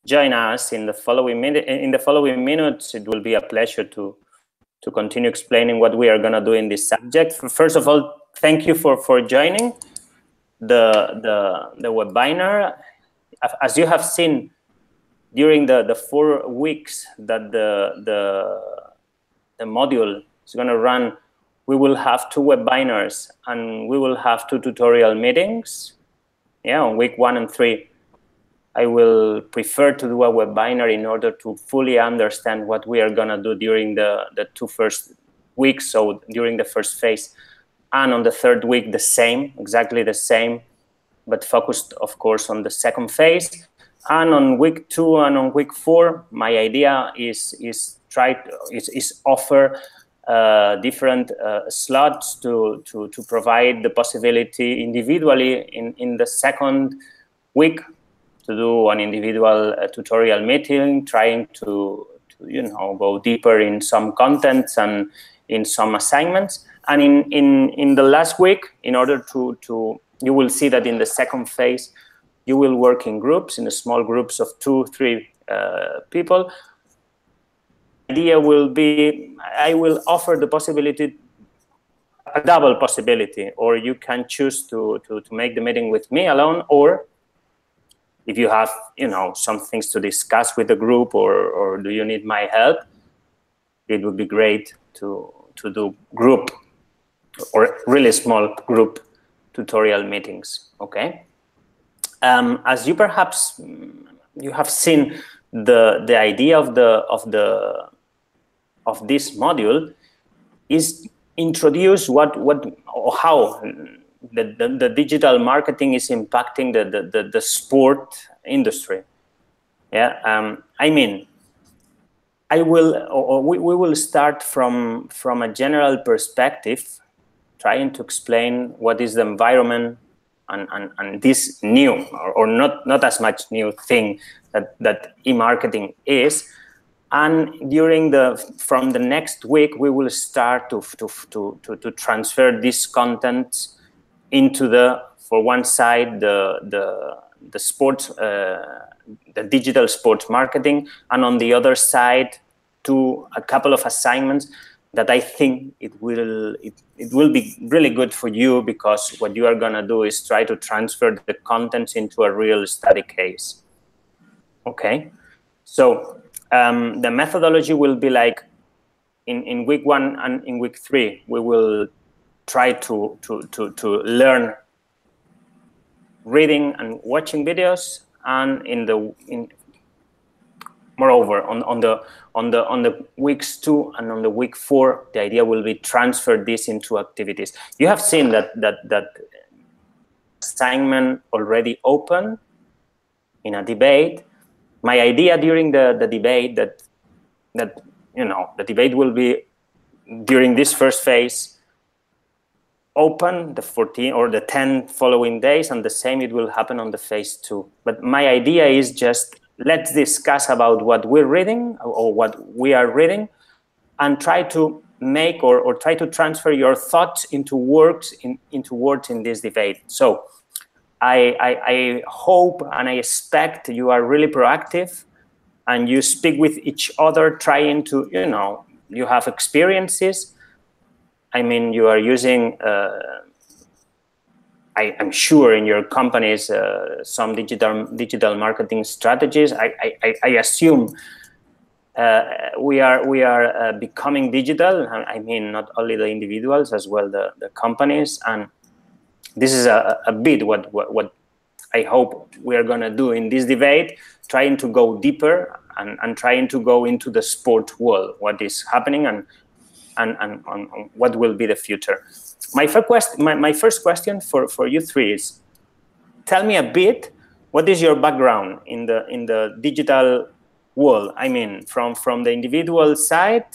join us in the following minutes. It will be a pleasure to continue explaining what we are going to do in this subject. First of all, thank you for joining the webinar. As you have seen during the 4 weeks that the module is going to run, we will have 2 webinars and we will have 2 tutorial meetings. Yeah, on week 1 and 3. I will prefer to do a webinar in order to fully understand what we are going to do during the 2 first weeks, so during the first phase. And on the 3rd week, the same, exactly the same, but focused, of course, on the 2nd phase. And on week 2 and on week 4, my idea is offer different slots to provide the possibility individually in the 2nd week to do an individual tutorial meeting, trying to go deeper in some contents and in some assignments. And in the last week, in order to you will see that in the 2nd phase, you will work in groups, in small groups of 2-3 people. The idea will be, I will offer the possibility, a double possibility, or you can choose to make the meeting with me alone, or if you have, some things to discuss with the group, or do you need my help, it would be great to do group or really small group tutorial meetings. Okay. As you perhaps you have seen, the idea of this module is introduce how the digital marketing is impacting the sport industry. Yeah, I mean, we will start from a general perspective, trying to explain what is the environment and this new or not as much new thing that e-marketing is. And from the next week, we will start to transfer this content into for one side, the sports, the digital sports marketing, and on the other side, to a couple of assignments that I think it will be really good for you, because what you are going to do is try to transfer the contents into a real study case. Okay, so the methodology will be like in week 1 and in week 3, we will try to learn reading and watching videos, and moreover on the weeks 2 and on the week 4, the idea will be transfer this into activities. You have seen that assignment already open in a debate. My idea during the debate that the debate will be during this first phase open the 14 or the 10 following days, and the same it will happen on the phase 2. But my idea is just, let's discuss about what we're reading or what we are reading, and try to make or try to transfer your thoughts into words in this debate. So I hope and I expect you are really proactive and you speak with each other, trying to, you have experiences. I mean, you are using, I'm sure in your companies, some digital marketing strategies. I assume we are becoming digital. I mean, not only the individuals, as well the companies. And this is a bit what I hope we are going to do in this debate, trying to go deeper and trying to go into the sport world, what is happening and what will be the future. My first question for you 3 is, tell me a bit, what is your background in the digital world? I mean, from the individual side,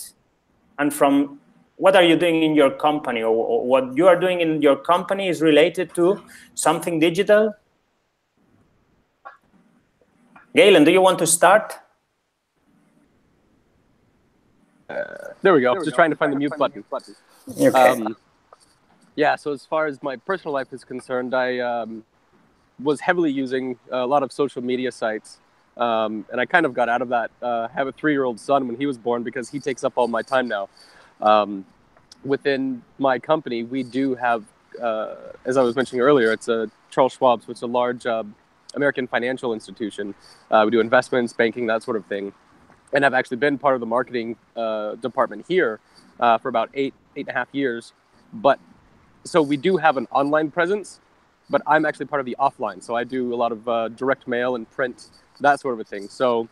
and from what are you doing in your company, or what you are doing in your company is related to something digital? Galen, do you want to start? There we go. Just trying to find the mute button. Okay. Yeah, so as far as my personal life is concerned, I was heavily using a lot of social media sites And I kind of got out of that. I have a 3-year-old son when he was born because he takes up all my time now. Within my company, we do have, as I was mentioning earlier, it's a Charles Schwab's, which is a large American financial institution. We do investments, banking, that sort of thing. And I've actually been part of the marketing department here for about 8.5 years. But so we do have an online presence, but I'm actually part of the offline. So I do a lot of direct mail and print, that sort of a thing. So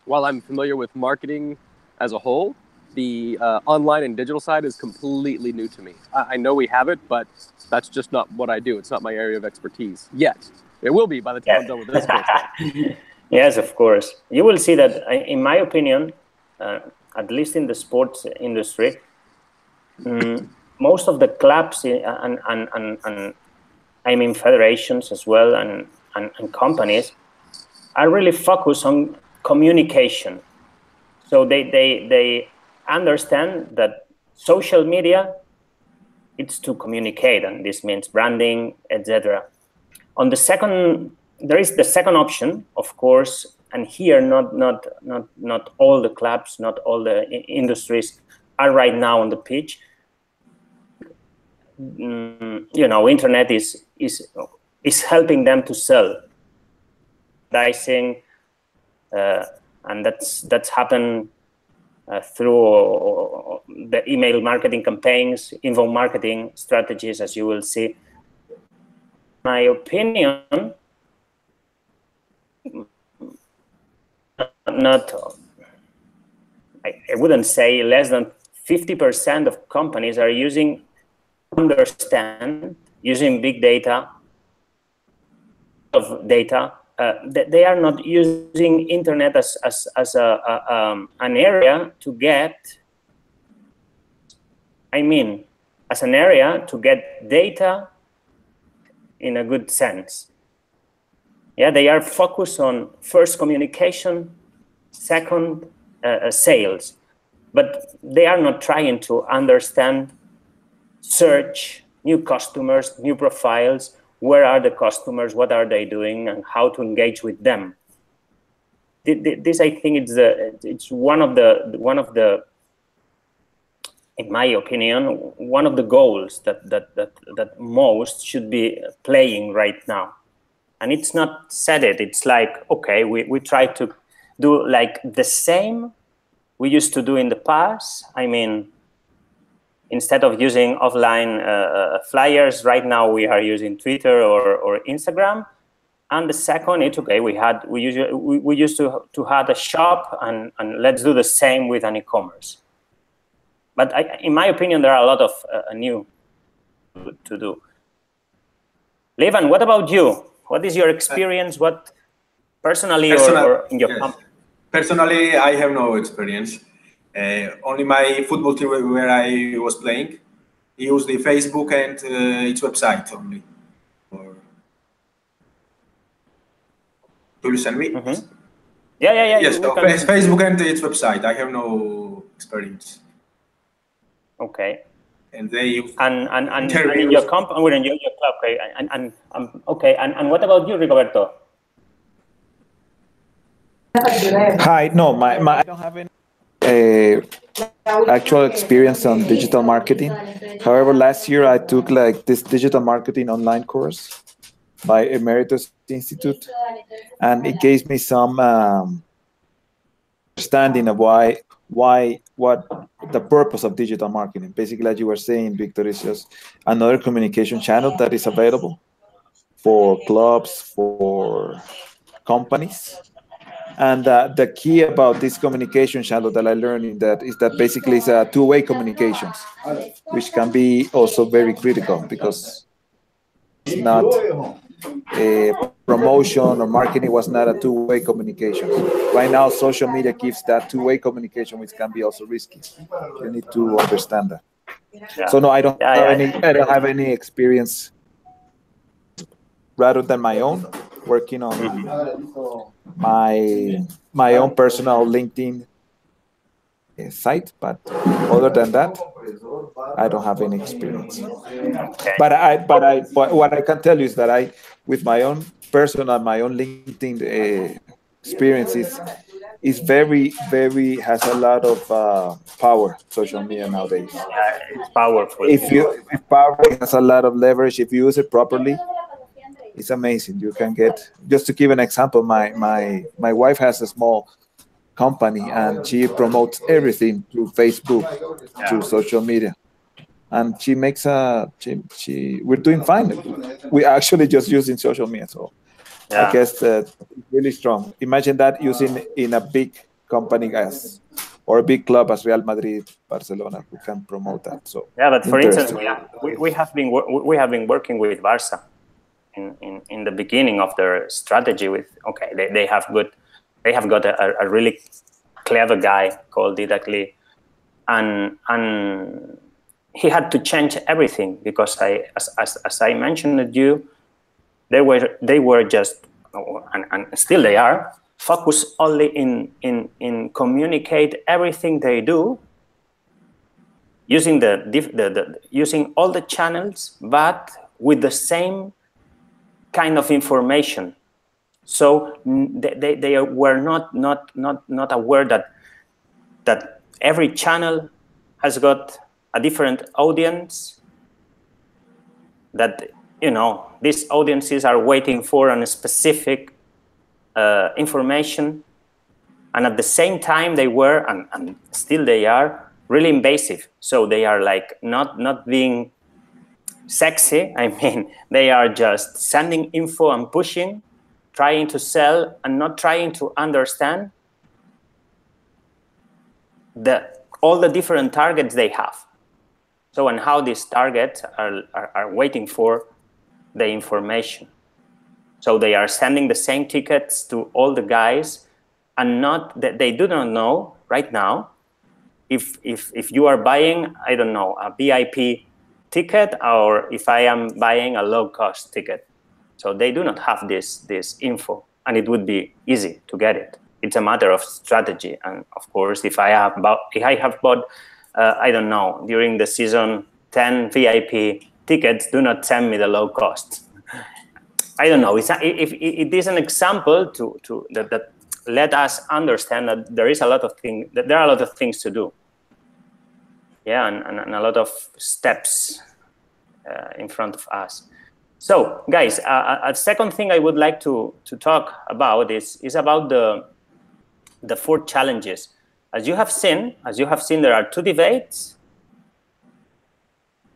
while I'm familiar with marketing as a whole, the online and digital side is completely new to me. I know we have it, but that's just not what I do. It's not my area of expertise yet. It will be by the time I'm done with this course. Yes, of course. You will see that, in my opinion, at least in the sports industry, most of the clubs and I mean federations as well and companies are really focused on communication. So they understand that social media, it's to communicate, and this means branding, etc. On the second, there is the second option, of course, and here not all the clubs, not all the industries are right now on the pitch. You know, internet is helping them to sell, dicing, and that's happened through the email marketing campaigns, inbound marketing strategies, as you will see. My opinion, I wouldn't say less than 50% of companies are using big data, they are not using internet as an area to get, as an area to get data in a good sense. Yeah, they are focused on first communication, second sales, but they are not trying to understand, search new customers, new profiles. Where are the customers? What are they doing, and how to engage with them? This, I think, it's one of the, in my opinion, one of the goals that most should be playing right now. And it's not said it. It's like, okay, we try to do like the same we used to do in the past. I mean, instead of using offline flyers, right now we are using Twitter or Instagram. And the second, it's okay. We used to have a shop, and let's do the same with an e-commerce. But in my opinion, there are a lot of new to do. Levan, what about you? What is your experience? What personally or in your company? Personally, I have no experience. Only my football team where I was playing used the Facebook and its website only. Do you send me? Mm-hmm. Yeah. Yes, so Facebook and its website. I have no experience. Okay. And they and in your company, in your club, okay. Okay. And what about you, Rigoberto? Hi. No, I don't have any actual experience on digital marketing. However, last year I took like this digital marketing online course by Emeritus Institute, and it gave me some understanding of what the purpose of digital marketing. Basically, like you were saying, Victor, is just another communication channel that is available for clubs, for companies. And the key about this communication channel that I learned is that basically it's a two-way communications, which can be also very critical because it's not a promotion or marketing was not a two-way communication. Right now, social media gives that two-way communication, which can be also risky. You need to understand that. Yeah. So no, I don't have any experience rather than my own, working on my own personal LinkedIn site, but other than that, I don't have any experience. Okay. But what I can tell you is that with my own personal, my own LinkedIn experience is very, very, has a lot of power, social media nowadays. Yeah, it's powerful. If power has a lot of leverage, if you use it properly, it's amazing. You can get, just to give an example, my wife has a small company and she promotes everything through Facebook, through social media. And she makes we're doing fine. We're actually just using social media. So I guess it's really strong. Imagine that using in a big company or a big club as Real Madrid, Barcelona, who can promote that. So yeah, but for instance, we have been working with Barca in the beginning of their strategy. With they have got a really clever guy called Didac, and he had to change everything because as I mentioned to you, they were just, and still they are, focused only in communicate everything they do using using all the channels, but with the same kind of information. So they were not aware that every channel has got a different audience, that these audiences are waiting for a specific information, and at the same time they were and still they are really invasive. So they are like not being sexy. I mean, they are just sending info and pushing, trying to sell and not trying to understand all the different targets they have. So, and how these targets are waiting for the information. So they are sending the same tickets to all the guys, and they do not know right now if you are buying, I don't know, a VIP ticket or if I am buying a low-cost ticket. So they do not have this info, and it would be easy to get it. It's a matter of strategy, and of course, if I have bought, I don't know, during the season 10 VIP tickets, do not send me the low cost. I don't know. If it is an example that let us understand that there is a lot of things, that there are a lot of things to do. Yeah, and a lot of steps in front of us. So, guys, a second thing I would like to talk about is about the 4 challenges. As you have seen, there are 2 debates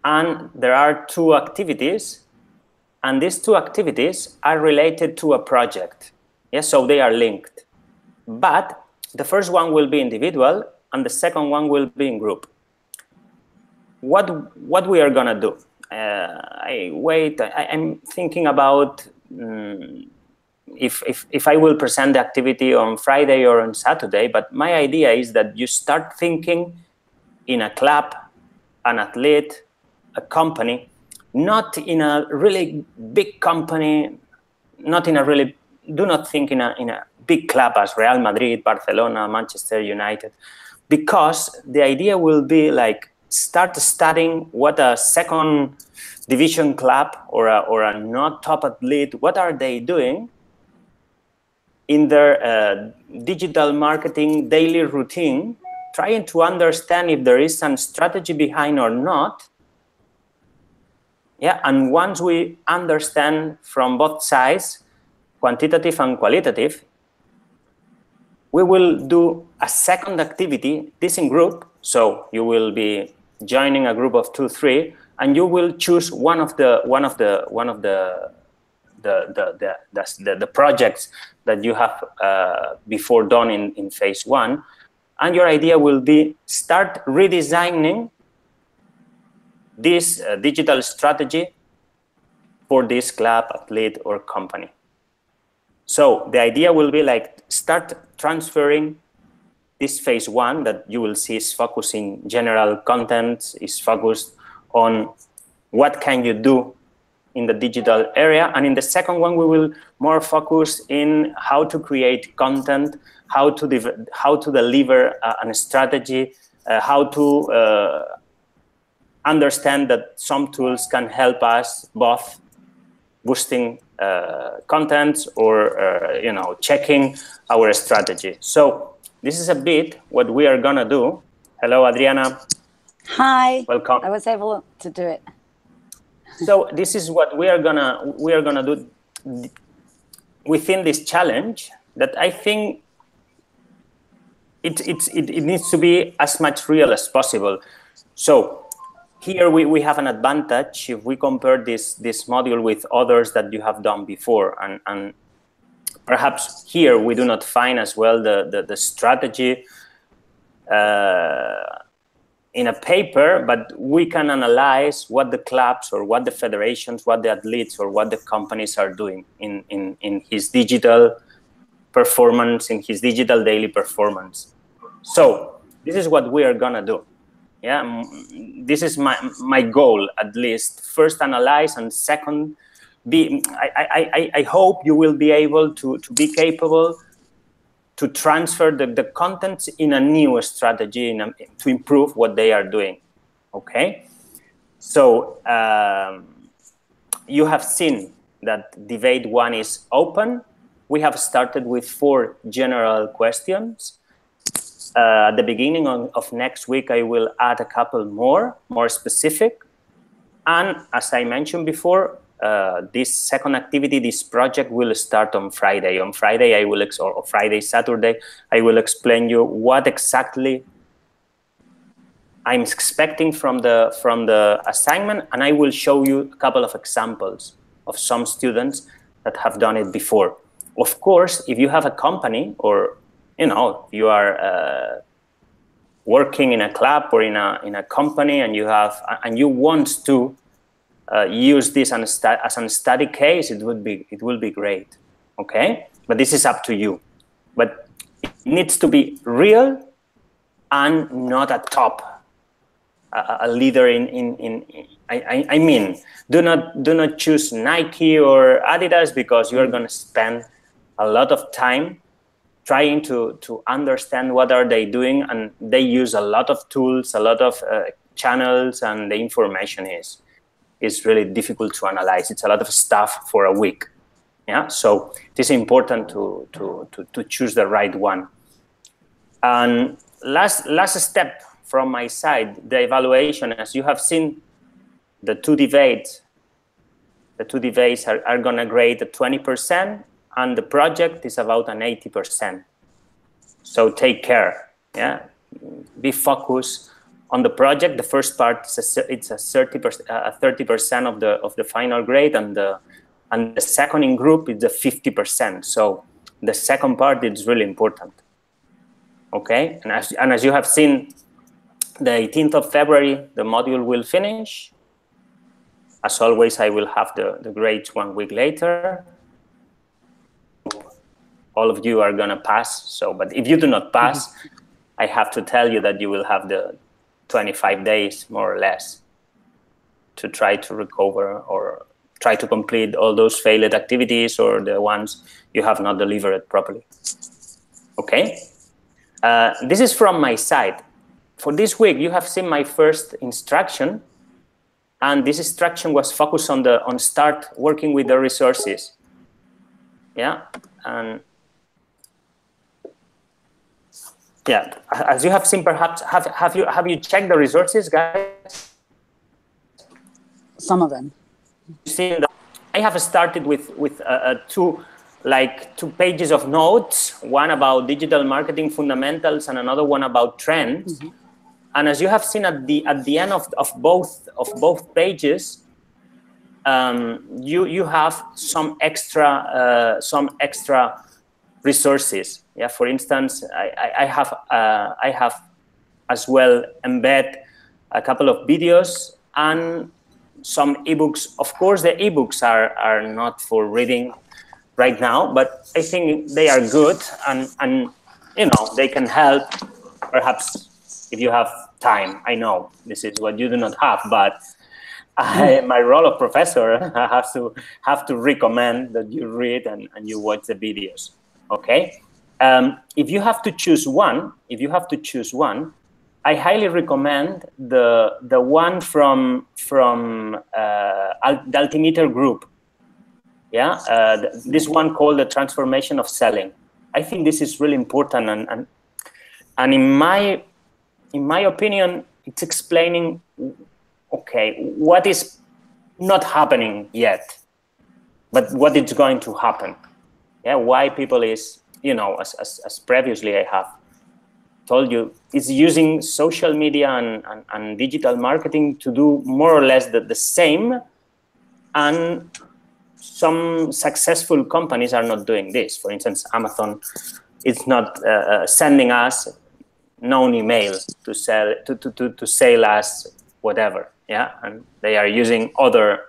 and there are 2 activities, and these 2 activities are related to a project. Yes, so they are linked. But the first one will be individual and the second one will be in group. What we are gonna do? I'm thinking about if I will present the activity on Friday or on Saturday, but my idea is that you start thinking in a club, an athlete, a company, not in a really big company, do not think in a big club as Real Madrid, Barcelona, Manchester United, because the idea will be like start studying what a second division club or a not top athlete, what are they doing in their digital marketing daily routine, trying to understand if there is some strategy behind or not. Yeah, and once we understand from both sides, quantitative and qualitative, we will do a second activity, this in group. So you will be joining a group of 2, 3, and you will choose one of the projects that you have before done in phase 1, and your idea will be start redesigning this digital strategy for this club, athlete, or company. So the idea will be like start transferring this phase 1 that you will see is focusing general content, is focused on what can you do in the digital area. And in the second one, we will more focus in how to create content, how to deliver a strategy, how to understand that some tools can help us both boosting contents or you know, checking our strategy. So this is a bit what we are gonna do. Hello, Adriana. Hi. Welcome. I was able to do it. So this is what we are gonna do within this challenge, that I think it needs to be as much real as possible. So here we have an advantage if we compare this module with others that you have done before, and perhaps here we do not find as well the strategy in a paper, but we can analyze what the clubs or what the federations, what the athletes or what the companies are doing in his digital performance, in his digital daily performance. So this is what we are gonna do. Yeah, this is my goal, at least. First, analyze, and second, I hope you will be able to be capable to transfer the contents in a new strategy to improve what they are doing. Okay, so you have seen that debate 1 is open. We have started with 4 general questions. At the beginning of next week, I will add a couple more specific. And as I mentioned before, this second activity, this project will start on Friday. On Friday, or Friday, Saturday, I will explain you what exactly I'm expecting from the assignment, and I will show you a couple of examples of some students that have done it before. Of course, if you have a company, or you know, you are working in a club or in a company, and you want to use this as a study case, it will be great. Okay, but this is up to you. But it needs to be real and not a top, a leader I mean, do not choose Nike or Adidas, because you are going to spend a lot of time trying to understand what are they doing, and they use a lot of tools, a lot of channels, and the information is really difficult to analyze. It's a lot of stuff for a week. Yeah, so it is important to choose the right one. And last step from my side, the evaluation. As you have seen, the two debates are going to grade at 20%, and the project is about an 80%. So take care. Yeah, be focused on the project. The first part it's a 30% of the final grade, and the second in group is the 50%. So the second part is really important. Okay, and as you have seen, the 18th of February the module will finish. As always, I will have the grades 1 week later. All of you are gonna pass. So, but if you do not pass, I have to tell you that you will have the 25 days, more or less, to try to recover or try to complete all those failed activities or the ones you have not delivered properly. Okay? This is from my side. For this week, you have seen my first instruction, and this instruction was focused on start working with the resources. Yeah, and yeah, as you have seen, perhaps have you checked the resources, guys? Some of them. See, I have started with two pages of notes, one about digital marketing fundamentals and another one about trends. Mm-hmm. And as you have seen at the end of both pages, you have some extra resources. Yeah, for instance, I have as well embed a couple of videos and some ebooks. Of course, the ebooks are not for reading right now, but I think they are good, and you know, they can help perhaps if you have time. I know this is what you do not have, but my role of professor, I have to recommend that you read and you watch the videos. Okay, if you have to choose one, I highly recommend the one from the Altimeter group. Yeah, this one called the transformation of selling. I think this is really important, and in my opinion, it's explaining, okay, what is not happening yet, but what is going to happen. Yeah, why people is, you know, as previously I have told you, is using social media and digital marketing to do more or less the same, and some successful companies are not doing this. For instance, Amazon is not sending us known email to sell to sell us whatever. Yeah, and they are using other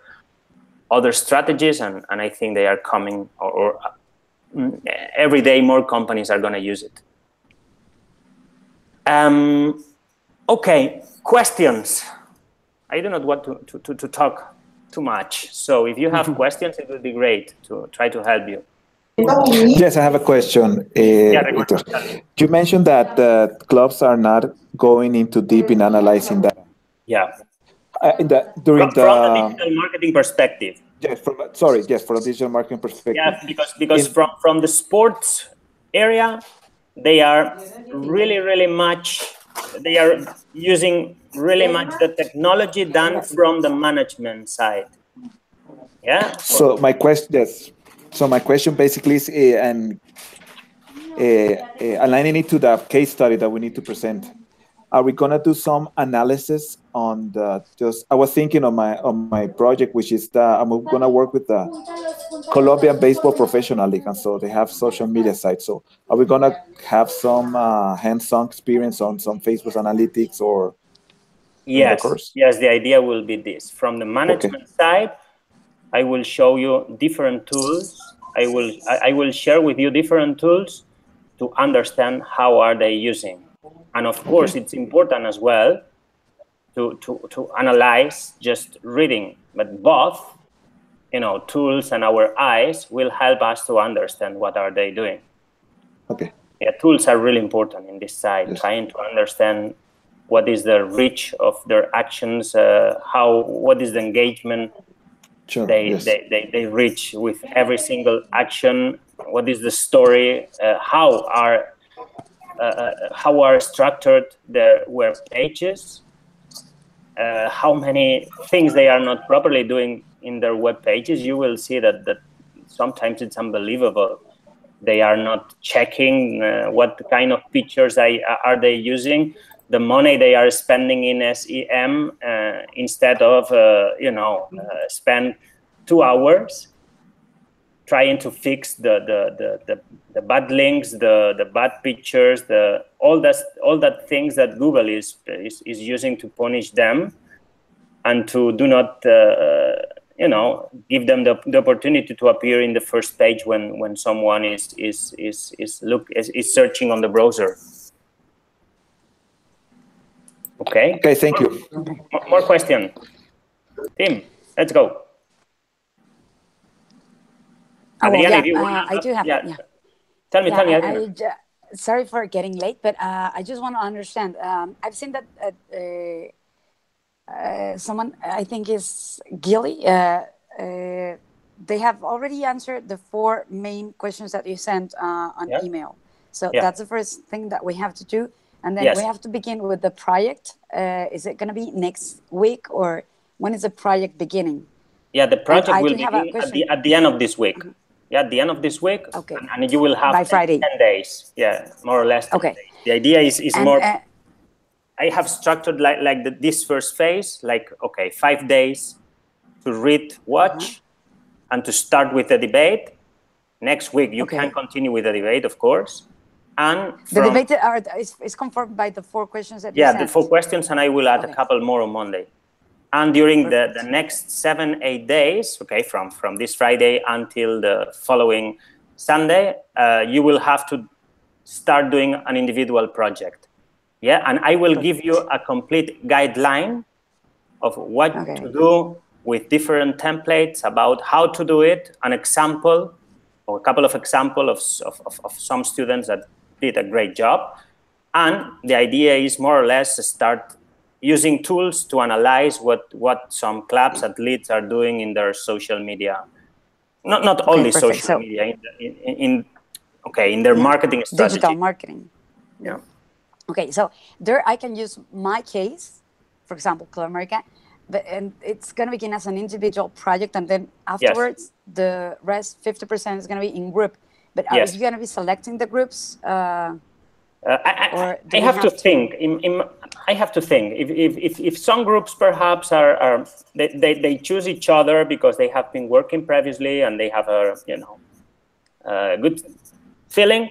strategies, and I think they are coming, or every day more companies are going to use it. Okay, questions. I do not want to talk too much. So if you have questions, it would be great to try to help you. Yes, I have a question. Victor. You mentioned that clubs are not going into deep in analyzing that. Yeah. From the digital marketing perspective. Yes, from a digital marketing perspective. Yeah, because from the sports area, they are really much. They are using really much the technology done from the management side. Yeah. So my question basically is, aligning it to the case study that we need to present. Are we gonna do some analysis on the? I was thinking on my project, which is I'm gonna work with the Colombian Baseball Professional League, and so they have social media sites. So are we gonna have some hands-on experience on some Facebook analytics or? Yes, the idea will be this. From the management side, I will show you different tools. I will share with you different tools to understand how are they using. And of course, it's important as well to analyze just reading, but both, you know, tools and our eyes will help us to understand what are they doing. Okay. Yeah, tools are really important in this side, trying to understand what is the reach of their actions, what is the engagement they reach with every single action, what is the story, how are structured their web pages, how many things they are not properly doing in their web pages. You will see that sometimes it's unbelievable. They are not checking what kind of pictures are they using, the money they are spending in SEM, instead of spend 2 hours trying to fix the bad links, the bad pictures, all that things that Google is using to punish them, and to do not give them the opportunity to appear in the first page when someone is searching on the browser. Okay. Okay. Thank you. More question. Tim, let's go. Adriana, I do have. Yeah. Tell me, Adriana. Sorry for getting late, but I just want to understand. I've seen that someone, I think is Gilly, they have already answered the 4 main questions that you sent on email. So that's the first thing that we have to do. And then we have to begin with the project. Is it going to be next week, or when is the project beginning? Yeah, the project will begin at the end of this week. Yeah, at the end of this week. Okay. And you will have by Friday. 10 days. Yeah, more or less 10 days. The idea is more... I have structured like this first phase, 5 days to read, watch, and to start with the debate. Next week, you can continue with the debate, of course. And the debate is confirmed by the 4 questions that you sent. Yeah, the 4 questions, and I will add a couple more on Monday. And during the next 7-8 days, from this Friday until the following Sunday, you will have to start doing an individual project. Yeah, and I will give you a complete guideline of what to do with different templates, about how to do it, an example or a couple of examples of some students that did a great job. And the idea is more or less to start using tools to analyze what some clubs, athletes are doing in their social media Not only social media, in their marketing strategy. Digital marketing. Yeah. Okay, so there I can use my case, for example, Club America, and it's going to begin as an individual project, and then afterwards, the rest, 50%, is going to be in group. But are you going to be selecting the groups? I have to think. I have to think. If some groups perhaps they choose each other because they have been working previously and they have a good feeling,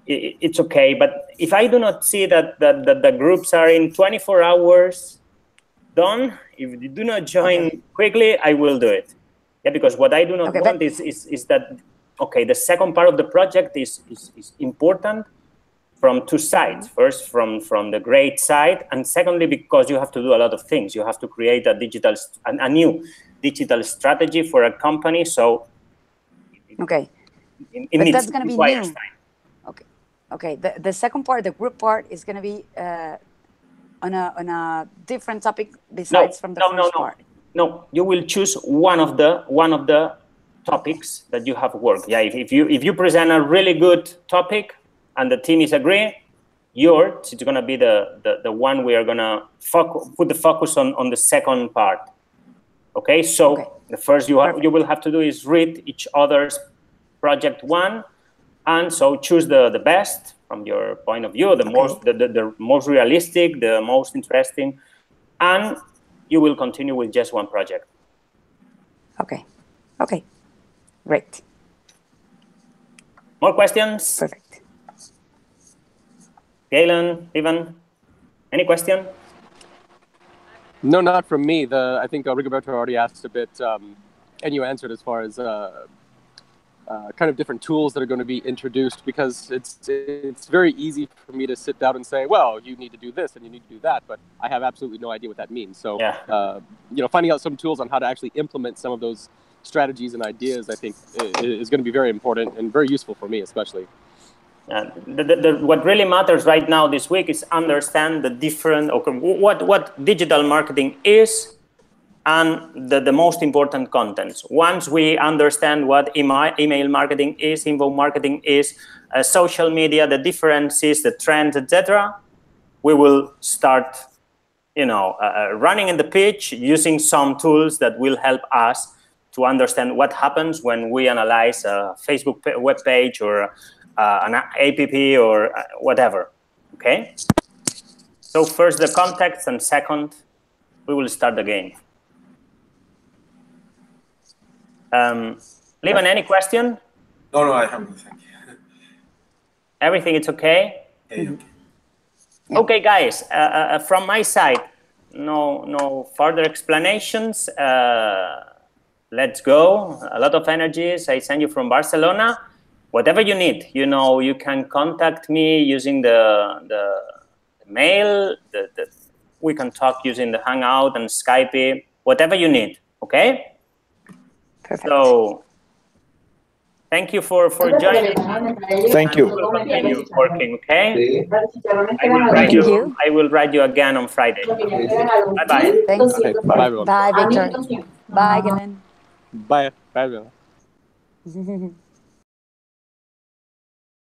it's okay. But if I do not see that the groups are in 24 hours done, if you do not join quickly, I will do it. Yeah, because what I do not want is that the second part of the project is important from two sides. First, from the great side, and secondly, because you have to do a lot of things. You have to create a new digital strategy for a company. So, but that's going to be new. Time. Okay. The second part, the group part, is going to be on a different topic besides from the first part. No, you will choose one of the topics that you have worked. Yeah, if you present a really good topic and the team is agreeing, it's going to be the one we are going to put the focus on the second part. Okay, so the first you will have to do is read each other's project one, and so choose the best from your point of view, the most realistic, the most interesting, and you will continue with just one project. Okay, great. More questions? Perfect. Galen, Ivan, any question? No, not from me. I think Rigoberto already asked a bit, and you answered as far as kind of different tools that are going to be introduced, because it's very easy for me to sit down and say, well, you need to do this and you need to do that, but I have absolutely no idea what that means. So, finding out some tools on how to actually implement some of those strategies and ideas, I think, is going to be very important and very useful for me, especially. What really matters right now this week is understand the different, what digital marketing is, and the most important contents. Once we understand what email marketing is, inbound marketing is, social media, the differences, the trends, etc., we will start, running in the pitch using some tools that will help us to understand what happens when we analyze a Facebook web page or an app or whatever. Okay. So first the context, and second, we will start the game. Levan, any question? No, I haven't. Thank you. Everything is okay? Okay. Okay, guys. From my side, no further explanations. Let's go. A lot of energies. I send you from Barcelona. Whatever you need, you can contact me using the mail. We can talk using the Hangout and Skype. Whatever you need. Okay. Perfect. So, thank you for joining. Thank you. We'll continue working, okay? I will write you again on Friday. Bye-bye. Thanks. Okay, bye, everyone. Bye, Victor. Bye, Galen. Bye, everyone.